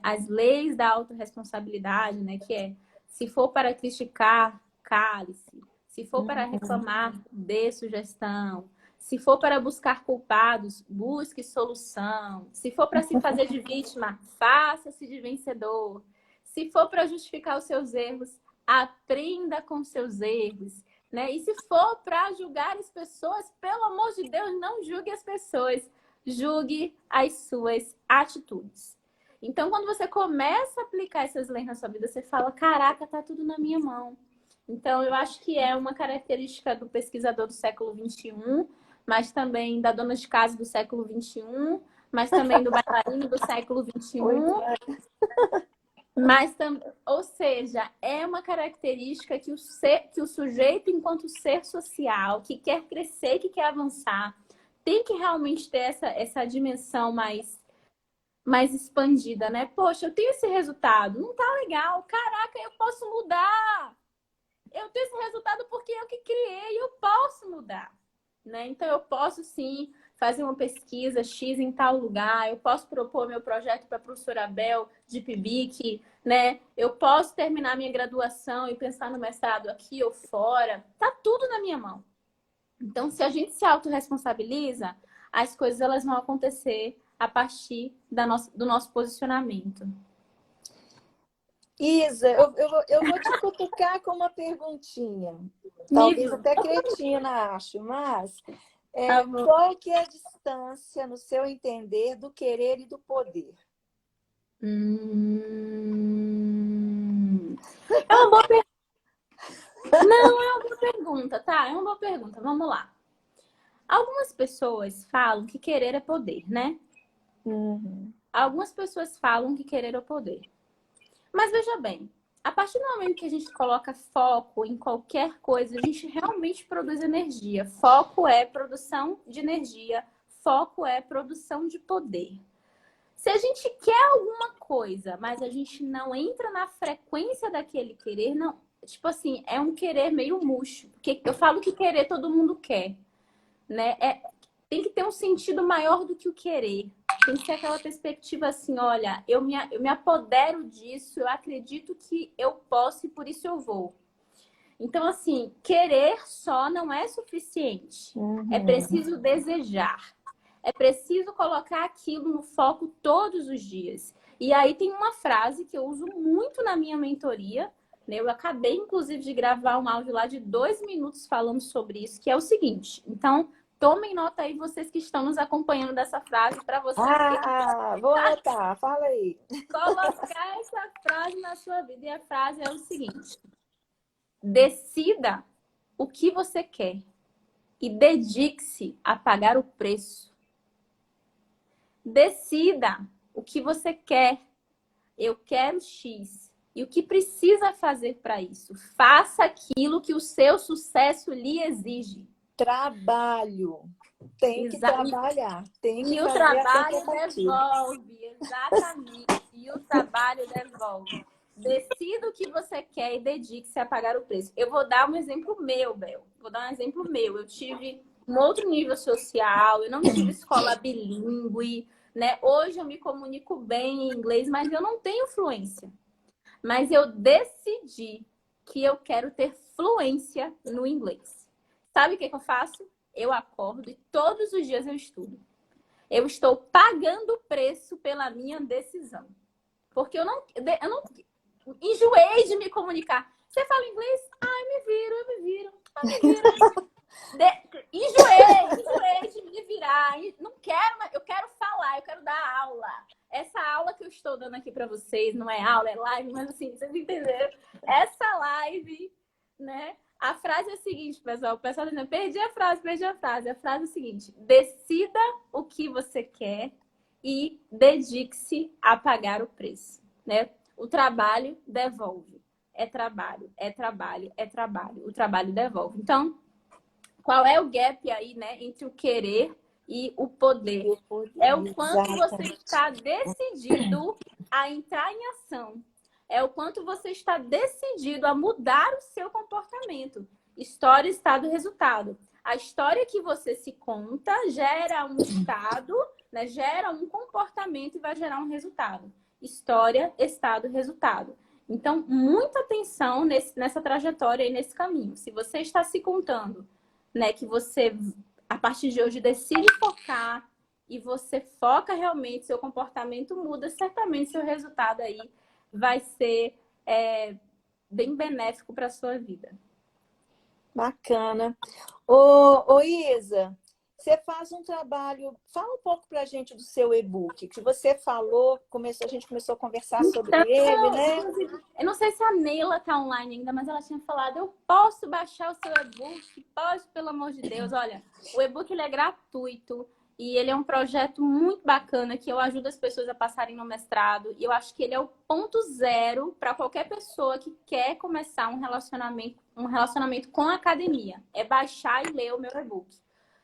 as leis da autorresponsabilidade, né? Que é, se for para criticar, cale-se. Se for para reclamar, dê sugestão. Se for para buscar culpados, busque solução. Se for para se fazer de vítima, faça-se de vencedor. Se for para justificar os seus erros, aprenda com seus erros. Né? E se for para julgar as pessoas, pelo amor de Deus, não julgue as pessoas. Julgue as suas atitudes. Então, quando você começa a aplicar essas leis na sua vida, você fala: caraca, tá tudo na minha mão. Então, eu acho que é uma característica do pesquisador do século XXI, mas também da dona de casa do século XXI, mas também do bailarino do século Pois XXI. Ou seja, é uma característica que o sujeito, enquanto ser social, que quer crescer, que quer avançar, tem que realmente ter essa dimensão mais expandida, né? Poxa, eu tenho esse resultado, não tá legal, caraca, eu posso mudar. Eu tenho esse resultado porque eu que criei, eu posso mudar, né? Então eu posso sim fazer uma pesquisa X em tal lugar, eu posso propor meu projeto para a professora Abel de PIBIC, né? Eu posso terminar minha graduação e pensar no mestrado aqui ou fora, tá tudo na minha mão. Então, se a gente se autorresponsabiliza, as coisas elas vão acontecer a partir do nosso posicionamento. Isa, eu vou te cutucar com uma perguntinha. Talvez Nível. até cretina, acho, mas Tá bom. qual que é a distância, no seu entender, do querer e do poder? É uma boa Não, é uma boa pergunta, tá? É uma boa pergunta. Vamos lá. Algumas pessoas falam que querer é poder, né? Uhum. Algumas pessoas falam que querer é poder. Mas veja bem, a partir do momento que a gente coloca foco em qualquer coisa, a gente realmente produz energia. Foco é produção de energia, foco é produção de poder. Se a gente quer alguma coisa, mas a gente não entra na frequência daquele querer, não, tipo assim, é um querer meio murcho. Porque eu falo que querer todo mundo quer, né? Tem que ter um sentido maior do que o querer. Tem que ser aquela perspectiva assim, olha, eu me apodero disso, eu acredito que eu posso e por isso eu vou. Então, assim, querer só não é suficiente. É Uhum. preciso desejar. É preciso colocar aquilo no foco todos os dias. E aí tem uma frase que eu uso muito na minha mentoria, né? Eu acabei, inclusive, de gravar um áudio lá de 2 minutos falando sobre isso, que é o seguinte. Então, tomem nota aí, vocês que estão nos acompanhando dessa frase, para vocês Vou anotar, fala aí. colocar essa frase na sua vida. E a frase é o seguinte: decida o que você quer e dedique-se a pagar o preço. Decida o que você quer. Eu quero X. E o que precisa fazer para isso? Faça aquilo que o seu sucesso lhe exige. Trabalho. Tem que trabalhar, tem que E o fazer a trabalho contrapartida. devolve, exatamente. E o trabalho devolve. Decida o que você quer e dedique-se a pagar o preço. Eu vou dar um exemplo meu, Bel. Vou dar um exemplo meu. Eu tive um outro nível social, eu não tive escola bilíngue, né? Hoje eu me comunico bem em inglês, mas eu não tenho fluência. Mas eu decidi que eu quero ter fluência no inglês. Sabe o que eu faço? Eu acordo e todos os dias eu estudo. Eu estou pagando o preço pela minha decisão. Porque eu não enjoei de me comunicar. Você fala inglês? Ai, me viro. Ai, me viro. Enjoei de me virar. Não quero, eu quero falar, eu quero dar aula. Essa aula que eu estou dando aqui para vocês, não é aula, é live, mas assim, vocês entenderam? Essa live, né? A frase é a seguinte, pessoal. O pessoal tá dizendo, perdi a frase. A frase é a seguinte: decida o que você quer e dedique-se a pagar o preço, né? O trabalho devolve. É trabalho, é trabalho, é trabalho. O trabalho devolve. Então, qual é o gap aí, né, entre o querer e o poder? É o quanto você Exatamente. está decidido a entrar em ação. É o quanto você está decidido a mudar o seu comportamento. História, estado, resultado. A história que você se conta gera um estado, né, gera um comportamento e vai gerar um resultado. História, estado, resultado. Então, muita atenção nessa trajetória e nesse caminho. Se você está se contando, né, que você, a partir de hoje, decide focar e você foca realmente, seu comportamento muda, certamente seu resultado aí vai ser bem benéfico para a sua vida. Bacana. Ô Isa, você faz um trabalho. Fala um pouco para a gente do seu e-book, que você falou, a gente começou a conversar sobre Então, ele, né? inclusive, eu não sei se a Neila está online ainda, mas ela tinha falado, eu posso baixar o seu e-book? Pode, pelo amor de Deus. Olha, o e-book ele é gratuito e ele é um projeto muito bacana que eu ajudo as pessoas a passarem no mestrado. E eu acho que ele é o ponto zero para qualquer pessoa que quer começar um relacionamento com a academia. É baixar e ler o meu e-book.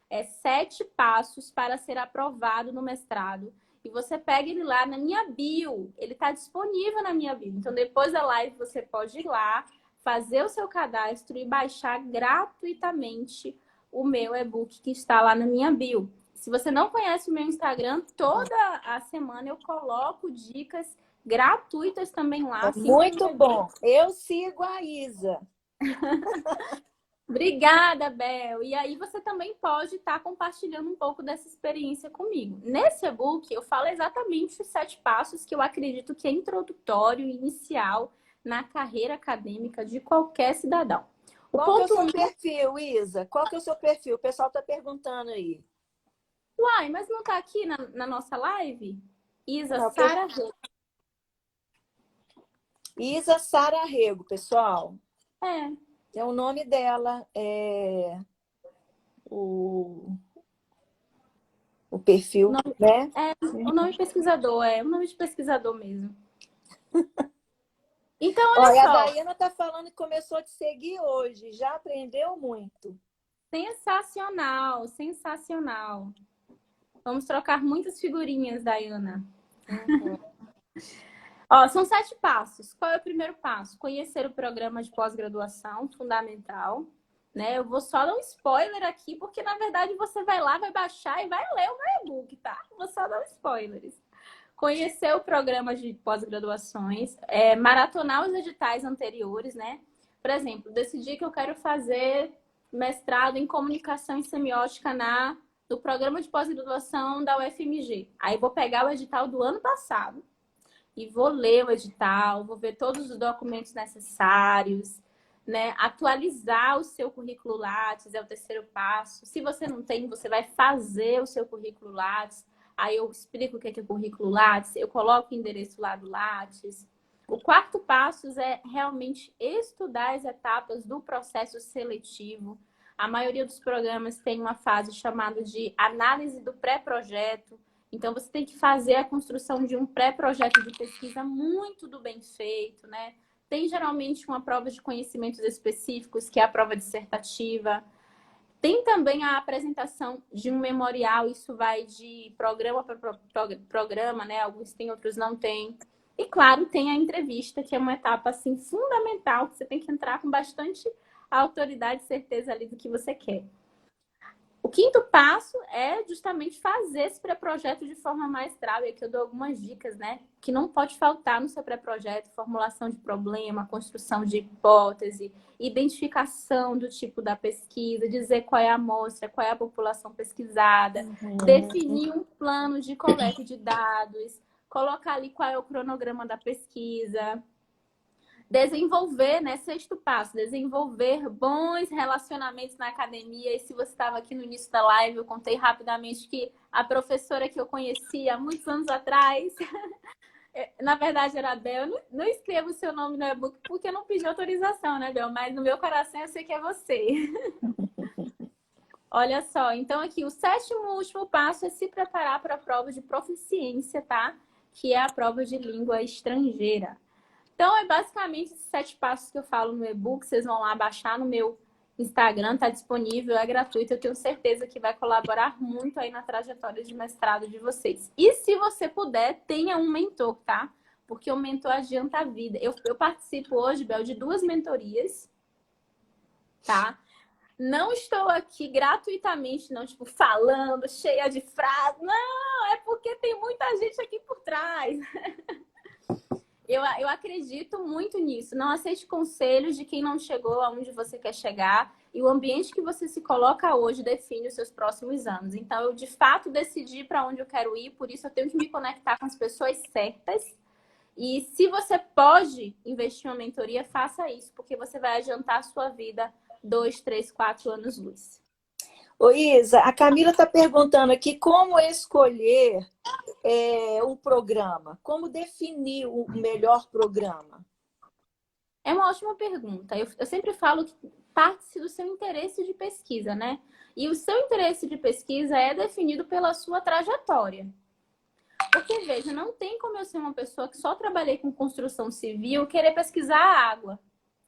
É 7 passos para ser aprovado no mestrado. E você pega ele lá na minha bio. Ele está disponível na minha bio. Então, depois da live, você pode ir lá, fazer o seu cadastro e baixar gratuitamente o meu e-book que está lá na minha bio. Se você não conhece o meu Instagram, toda a semana eu coloco dicas gratuitas também lá, É assim como muito bom. Eu sigo a Isa. Obrigada, Bel. E aí você também pode estar compartilhando um pouco dessa experiência comigo. Nesse e-book eu falo exatamente os 7 passos que eu acredito que é introdutório e inicial na carreira acadêmica de qualquer cidadão. O Qual que é o ponto seu 1, perfil, Isa? Qual que é o seu perfil? O pessoal está perguntando aí. uai, mas não está aqui na nossa live? Isa Não, Sara Rego. Isa Sara Rego, pessoal. É, É o nome dela. O perfil, né? É, o nome pesquisador, é o nome de pesquisador mesmo. Então, olha Olha, a só, Daiana está falando que começou a te seguir hoje, já aprendeu muito. sensacional, sensacional. Vamos trocar muitas figurinhas, Daiana. Uhum. Ó, são 7 passos. Qual é o primeiro passo? Conhecer o programa de pós-graduação, fundamental. Né? Eu vou só dar um spoiler aqui, porque na verdade você vai lá, vai baixar e vai ler o meu e-book, tá? Vou só dar um spoilers. Conhecer o programa de pós-graduações, maratonar os editais anteriores, né? Por exemplo, decidi que eu quero fazer mestrado em comunicação e semiótica no programa de pós-graduação da UFMG. Aí vou pegar o edital do ano passado e vou ler o edital, vou ver todos os documentos necessários, né? Atualizar o seu currículo Lattes é o terceiro passo. Se você não tem, você vai fazer o seu currículo Lattes. Aí eu explico o que é currículo Lattes, eu coloco o endereço lá do Lattes. O quarto passo é realmente estudar as etapas do processo seletivo. A maioria dos programas tem uma fase chamada de análise do pré-projeto. Então, você tem que fazer a construção de um pré-projeto de pesquisa muito do bem feito, né? Tem geralmente uma prova de conhecimentos específicos, que é a prova dissertativa. Tem também a apresentação de um memorial, isso vai de programa para programa, né? Alguns têm, outros não têm. E, claro, tem a entrevista, que é uma etapa, assim, fundamental, que você tem que entrar com bastante autoridade e certeza ali do que você quer. O quinto passo é justamente fazer esse pré-projeto de forma maestral. E aqui eu dou algumas dicas, né? Que não pode faltar no seu pré-projeto: formulação de problema, construção de hipótese, identificação do tipo da pesquisa, dizer qual é a amostra, qual é a população pesquisada, definir um plano de coleta de dados, colocar ali qual é o cronograma da pesquisa. Desenvolver, né? Sexto passo, desenvolver bons relacionamentos na academia. E se você estava aqui no início da live, eu contei rapidamente que a professora que eu conheci há muitos anos atrás, na verdade era a Bel. Eu não escrevo o seu nome no e-book porque eu não pedi autorização, né, Bel? Mas no meu coração eu sei que é você. Olha só, então aqui o sétimo e último passo é se preparar para a prova de proficiência, tá? Que é a prova de língua estrangeira. Então, é basicamente esses 7 passos que eu falo no e-book. Vocês vão lá baixar no meu Instagram, tá disponível, é gratuito. Eu tenho certeza que vai colaborar muito aí na trajetória de mestrado de vocês. E se você puder, tenha um mentor, tá? Porque o mentor adianta a vida. Eu participo hoje, Bel, de 2 mentorias, tá? Não estou aqui gratuitamente, não, tipo, falando, cheia de frases. Não, é porque tem muita gente aqui por trás. Eu acredito muito nisso. Não aceite conselhos de quem não chegou aonde você quer chegar. E o ambiente que você se coloca hoje define os seus próximos anos. Então, eu, de fato, decidi para onde eu quero ir. Por isso, eu tenho que me conectar com as pessoas certas. E se você pode investir em uma mentoria, faça isso. Porque você vai adiantar a sua vida 2, 3, 4 anos luz. Ô, Isa, a Camila está perguntando aqui como escolher um programa, como definir o melhor programa. É uma ótima pergunta. Eu sempre falo que parte do seu interesse de pesquisa, né? E o seu interesse de pesquisa é definido pela sua trajetória. Porque, veja, não tem como eu ser uma pessoa que só trabalhei com construção civil e querer pesquisar a água.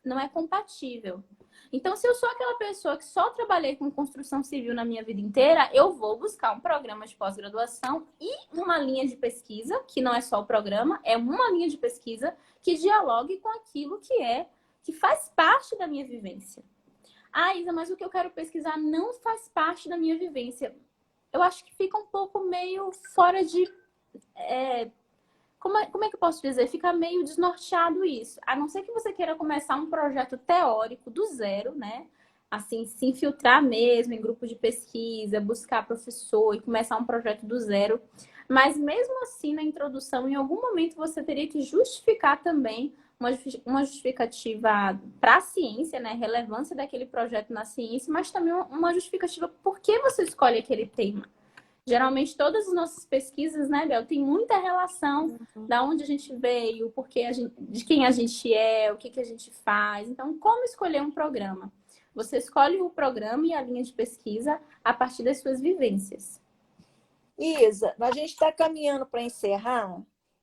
Não é compatível. Então, se eu sou aquela pessoa que só trabalhei com construção civil na minha vida inteira, eu vou buscar um programa de pós-graduação e uma linha de pesquisa, que não é só o programa, é uma linha de pesquisa que dialogue com aquilo que faz parte da minha vivência. Ah, Isa, mas o que eu quero pesquisar não faz parte da minha vivência. Eu acho que fica um pouco meio fora de... Como é que eu posso dizer? Fica meio desnorteado isso. A não ser que você queira começar um projeto teórico do zero, né? Assim, se infiltrar mesmo em grupo de pesquisa, buscar professor e começar um projeto do zero. Mas mesmo assim, na introdução, em algum momento você teria que justificar também uma justificativa para a ciência, né? Relevância daquele projeto na ciência, mas também uma justificativa por que você escolhe aquele tema. Geralmente, todas as nossas pesquisas, né, Bel, tem muita relação da onde a gente veio, de quem a gente é, o que a gente faz. Então, como escolher um programa? Você escolhe o programa e a linha de pesquisa a partir das suas vivências. Isa, a gente está caminhando para encerrar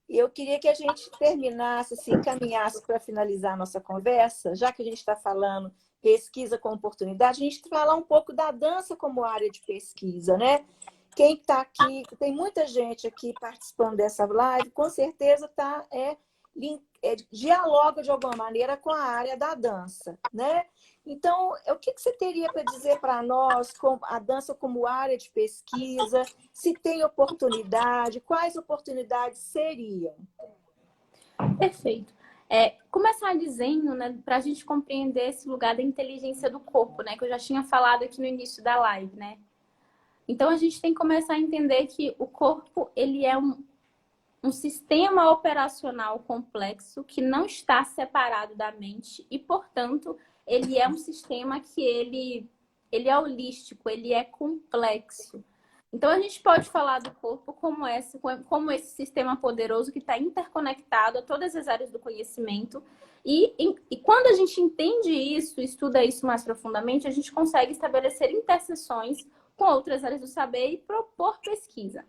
e eu queria que a gente terminasse, assim, caminhasse para finalizar a nossa conversa, já que a gente está falando pesquisa com oportunidade, a gente falar um pouco da dança como área de pesquisa, né? Quem está aqui, tem muita gente aqui participando dessa live, com certeza dialoga de alguma maneira com a área da dança, né? Então, o que você teria para dizer para nós, com a dança como área de pesquisa, se tem oportunidade, quais oportunidades seriam? Perfeito. Começar dizendo, né, para a gente compreender esse lugar da inteligência do corpo, né, que eu já tinha falado aqui no início da live, né? Então a gente tem que começar a entender que o corpo ele é um sistema operacional complexo que não está separado da mente e, portanto, ele é um sistema que ele é holístico, ele é complexo. Então, a gente pode falar do corpo como esse sistema poderoso que está interconectado a todas as áreas do conhecimento. E quando a gente entende isso, estuda isso mais profundamente, a gente consegue estabelecer interseções com outras áreas do saber e propor pesquisa.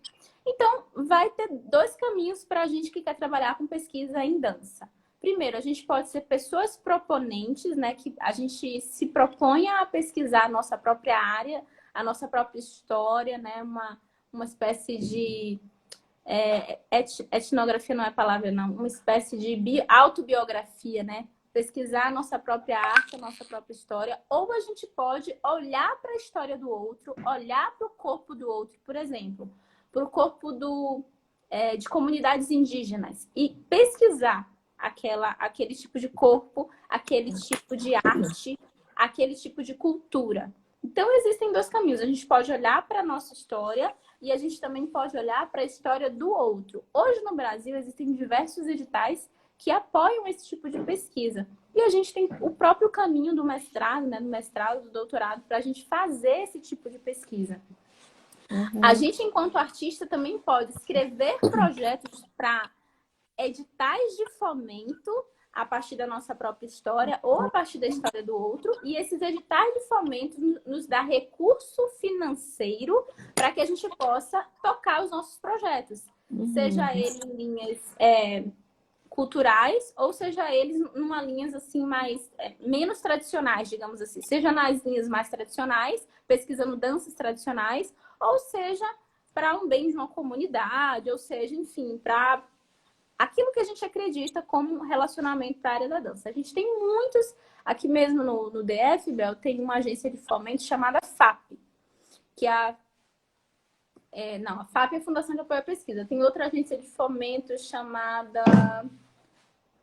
Então, vai ter dois caminhos para a gente que quer trabalhar com pesquisa em dança. Primeiro, a gente pode ser pessoas proponentes, né? Que a gente se propõe a pesquisar a nossa própria área, a nossa própria história, né? Uma espécie de... etnografia não é palavra, não. Uma espécie de autobiografia, né? Pesquisar a nossa própria arte, a nossa própria história. Ou a gente pode olhar para a história do outro, olhar para o corpo do outro, por exemplo, para o corpo de comunidades indígenas e pesquisar aquele tipo de corpo, aquele tipo de arte, aquele tipo de cultura. Então, existem dois caminhos. A gente pode olhar para a nossa história e a gente também pode olhar para a história do outro. Hoje, no Brasil, existem diversos editais que apoiam esse tipo de pesquisa. E a gente tem o próprio caminho do mestrado, né, do mestrado, do doutorado, para a gente fazer esse tipo de pesquisa. Uhum. A gente, enquanto artista, também pode escrever projetos para editais de fomento a partir da nossa própria história ou a partir da história do outro. E esses editais de fomento nos dá recurso financeiro para que a gente possa tocar os nossos projetos. Seja ele em linhas culturais ou seja eles numa linhas assim mais menos tradicionais, digamos assim. Seja nas linhas mais tradicionais, pesquisando danças tradicionais, ou seja para um bem de uma comunidade, ou seja, enfim, para aquilo que a gente acredita como relacionamento para a área da dança. A gente tem muitos, aqui mesmo no DF, Bel, tem uma agência de fomento chamada FAP, que a FAP é a Fundação de Apoio à Pesquisa. Tem outra agência de fomento chamada...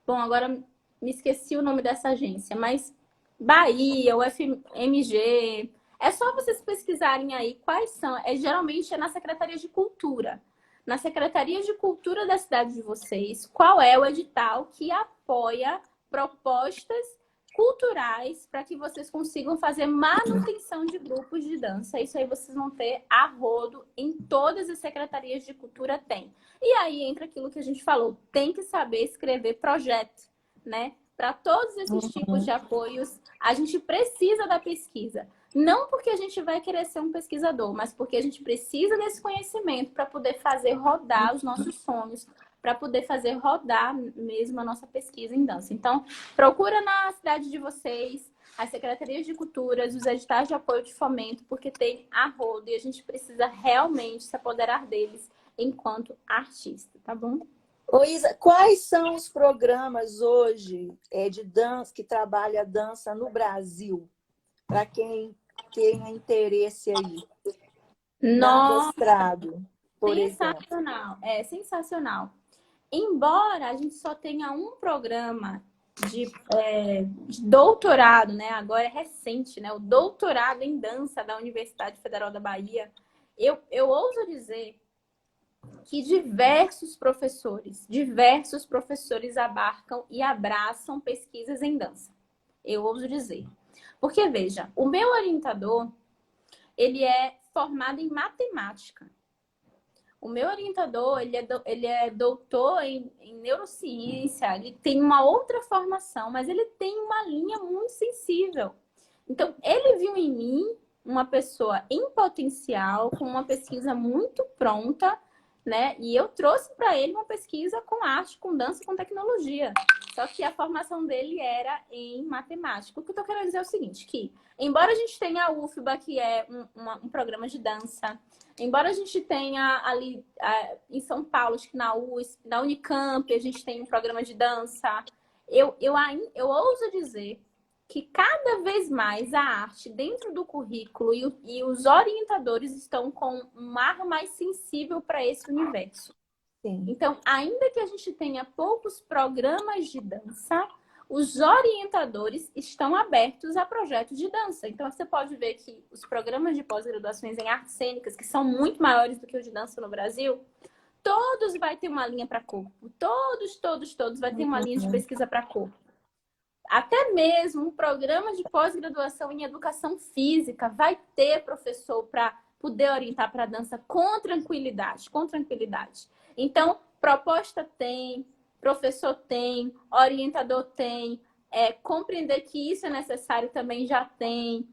Bom, agora me esqueci o nome dessa agência, mas Bahia, UFMG... É só vocês pesquisarem aí quais são. Geralmente é na Secretaria de Cultura. Na Secretaria de Cultura da cidade de vocês, qual é o edital que apoia propostas culturais para que vocês consigam fazer manutenção de grupos de dança. Isso aí vocês vão ter a rodo em todas as secretarias de cultura tem. E aí entra aquilo que a gente falou, tem que saber escrever projeto, né? Para todos esses tipos de apoios, a gente precisa da pesquisa. Não porque a gente vai querer ser um pesquisador, mas porque a gente precisa desse conhecimento para poder fazer rodar os nossos sonhos, para poder fazer rodar mesmo a nossa pesquisa em dança. Então, procura na cidade de vocês, as secretarias de culturas, os editais de apoio de fomento, porque tem a rodo e a gente precisa realmente se apoderar deles enquanto artista, tá bom? Ô, Isa, quais são os programas hoje de dança que trabalha a dança no Brasil? Para quem tenha interesse aí. Nossa, mestrado, por sensacional. exemplo. Sensacional. Embora a gente só tenha um programa de doutorado, né? Agora é recente, né? O doutorado em dança da Universidade Federal da Bahia. Eu ouso dizer que diversos professores abarcam e abraçam pesquisas em dança. Eu ouso dizer. Porque, veja, o meu orientador, ele é formado em matemática. O meu orientador, ele é doutor em neurociência, ele tem uma outra formação, mas ele tem uma linha muito sensível. Então, ele viu em mim uma pessoa em potencial, com uma pesquisa muito pronta, né? E eu trouxe para ele uma pesquisa com arte, com dança, com tecnologia. Só que a formação dele era em matemática. O que eu tô querendo dizer é o seguinte, que embora a gente tenha a UFBA, que é um programa de dança, embora a gente tenha ali em São Paulo, acho que na USP, na Unicamp, a gente tem um programa de dança, eu ouso dizer que cada vez mais a arte dentro do currículo e os orientadores estão com um ar mais sensível para esse universo. Sim. Então, ainda que a gente tenha poucos programas de dança, os orientadores estão abertos a projetos de dança. Então, você pode ver que os programas de pós-graduações em artes cênicas, que são muito maiores do que os de dança no Brasil, todos vai ter uma linha para corpo. Todos vai ter uma linha de pesquisa para corpo. Até mesmo um programa de pós-graduação em educação física vai ter professor para poder orientar para a dança com tranquilidade, com tranquilidade. Então, proposta tem, professor tem, orientador tem, compreender que isso é necessário também já tem,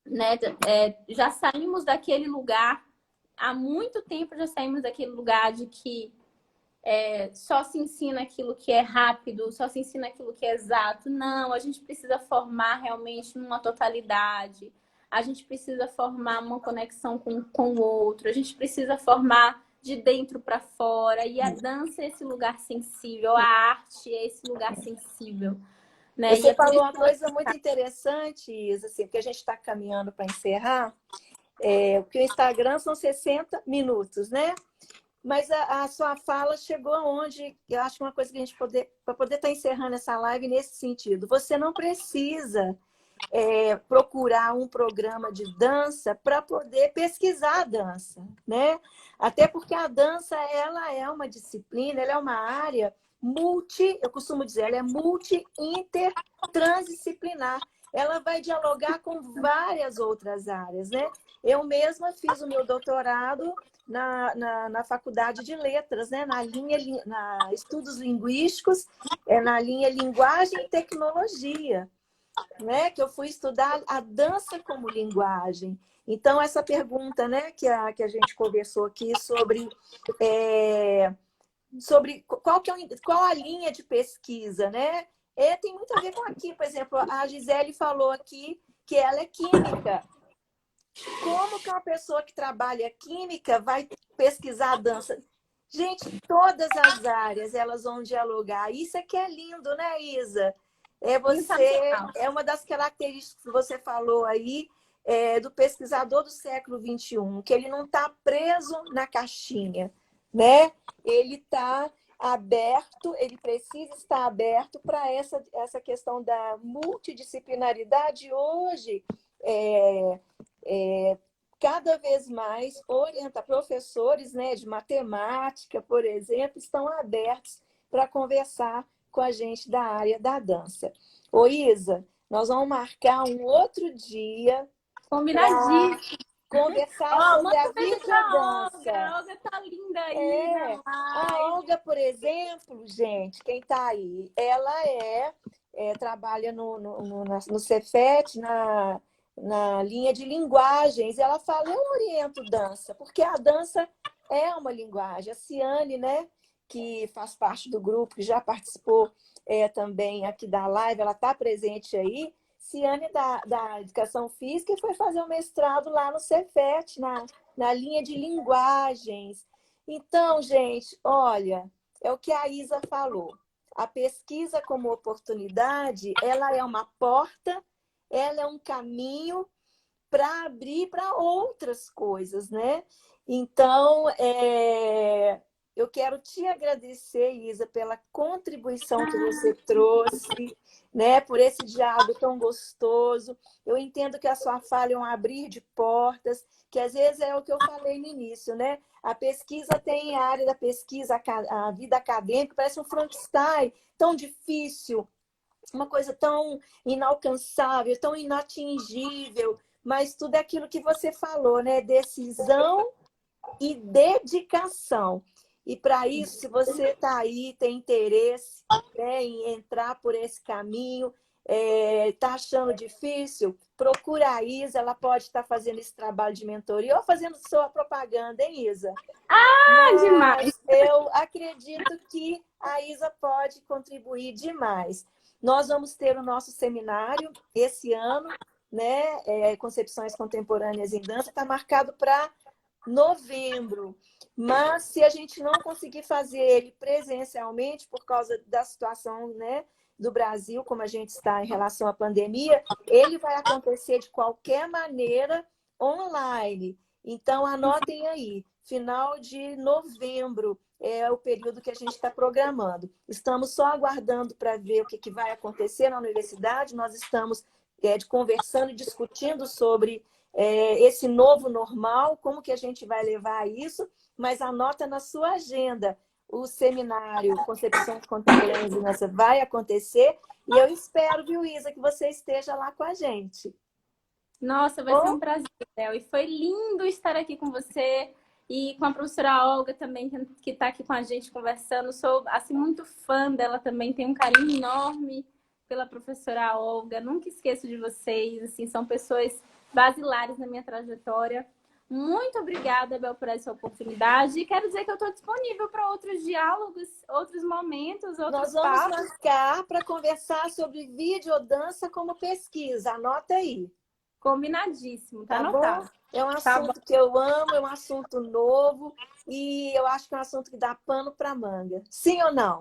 né? Já saímos daquele lugar, há muito tempo já saímos daquele lugar de que só se ensina aquilo que é rápido, só se ensina aquilo que é exato. Não, a gente precisa formar realmente numa totalidade. A gente precisa formar uma conexão com o outro. A gente precisa formar de dentro para fora. E a dança é esse lugar sensível, a arte é esse lugar sensível. Né? Você falou uma coisa muito interessante, Isa, assim, porque a gente está caminhando para encerrar, porque o Instagram são 60 minutos, né? Mas a sua fala chegou aonde eu acho que uma coisa que a gente para poder estar encerrando essa live nesse sentido. Você não precisa procurar um programa de dança para poder pesquisar a dança, né? Até porque a dança ela é uma disciplina, ela é uma área eu costumo dizer, ela é multi-inter-transdisciplinar. Ela vai dialogar com várias outras áreas, né? Eu mesma fiz o meu doutorado na Faculdade de Letras, né? Na Estudos Linguísticos, na linha Linguagem e Tecnologia, né? Que eu fui estudar a dança como linguagem. Então, essa pergunta, né, que a gente conversou aqui sobre qual a linha de pesquisa, né? Tem muito a ver com aqui, por exemplo, a Gisele falou aqui que ela é química. Como que uma pessoa que trabalha química vai pesquisar a dança? Gente, todas as áreas elas vão dialogar. Isso é que é lindo, né, Isa? É uma das características que você falou aí do pesquisador do século XXI, que ele não está preso na caixinha, né? Ele está aberto, ele precisa estar aberto para essa questão da multidisciplinaridade hoje. Cada vez mais professores, né, de matemática, por exemplo, estão abertos para conversar com a gente da área da dança. Ô, Isa, nós vamos marcar um outro dia. Combinadíssimo. Conversar sobre a videodança. A Olga tá linda aí. A Olga, por exemplo, gente, quem está aí, ela trabalha no Cefet, na linha de linguagens. Ela fala, eu oriento dança, porque a dança é uma linguagem. A Ciane, né, que faz parte do grupo, que já participou também aqui da live, ela está presente aí. Ciane da Educação Física e foi fazer o mestrado lá no Cefet, na linha de linguagens. Então, gente, olha, é o que a Isa falou. A pesquisa como oportunidade, ela é uma porta, ela é um caminho para abrir para outras coisas, né? Então, eu quero te agradecer, Isa, pela contribuição que você trouxe, né? Por esse diálogo tão gostoso. Eu entendo que a sua fala é um abrir de portas, que às vezes é o que eu falei no início, né? A pesquisa tem a área da pesquisa, a vida acadêmica, parece um Frankenstein, tão difícil, uma coisa tão inalcançável, tão inatingível, mas tudo é aquilo que você falou, né? Decisão e dedicação. E para isso, se você está aí, tem interesse, né, em entrar por esse caminho, está achando difícil, procura a Isa, ela pode estar fazendo esse trabalho de mentoria ou fazendo sua propaganda, hein, Isa? Ah, demais! Mas eu acredito que a Isa pode contribuir demais. Nós vamos ter o nosso seminário esse ano, né? Concepções Contemporâneas em Dança, está marcado para novembro. Mas se a gente não conseguir fazer ele presencialmente por causa da situação, né, do Brasil, como a gente está em relação à pandemia, ele vai acontecer de qualquer maneira online. Então, anotem aí, final de novembro é o período que a gente está programando. Estamos só aguardando para ver o que vai acontecer na universidade. Nós estamos conversando e discutindo sobre esse novo normal, como que a gente vai levar isso, mas anota na sua agenda. O seminário Concepções Contemporâneas de Dança vai acontecer e eu espero, viu, Isa, que você esteja lá com a gente. Nossa, vai ser um prazer, Bel. E foi lindo estar aqui com você e com a professora Olga também, que está aqui com a gente conversando. Sou, assim, muito fã dela também, tenho um carinho enorme pela professora Olga. Nunca esqueço de vocês, assim, são pessoas basilares na minha trajetória. Muito obrigada, Bel, por essa oportunidade. E quero dizer que eu estou disponível para outros diálogos, outros momentos, Nós outros vamos papos. marcar para conversar sobre videodança como pesquisa. Anota aí. Combinadíssimo, tá Tá bom? anotado. É um Tá bom. assunto que eu amo, é um assunto novo e eu acho que é um assunto que dá pano para manga. Sim ou não?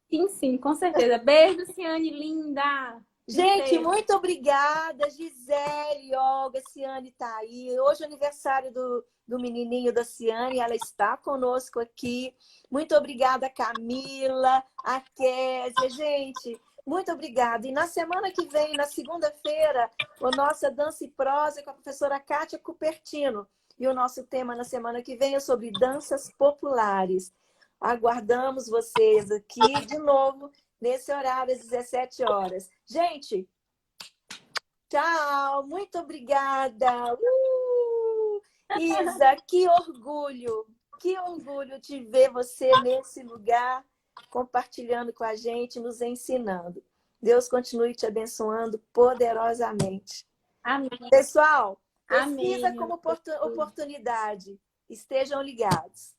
Sim, sim, com certeza. Beijo, Ciane, linda. Um Gente, cheiro. muito obrigada, Gisele, Olga, Ciane está aí. Hoje é aniversário do menininho da Ciane, ela está conosco aqui. Muito obrigada, Camila, a Késia. Gente, muito obrigada. E na semana que vem, na segunda-feira, a nossa Dança e Prosa com a professora Kátia Cupertino. E o nosso tema na semana que vem é sobre danças populares. Aguardamos vocês aqui de novo nesse horário, às 17 horas. Gente, tchau, muito obrigada. Isa, que orgulho de ver você nesse lugar, compartilhando com a gente, nos ensinando. Deus continue te abençoando poderosamente. Amém. Pessoal, pesquisa Amém. como oportunidade. Estejam ligados.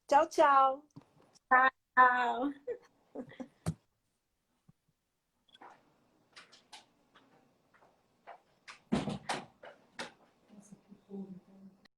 Tchau, tchau. Tchau.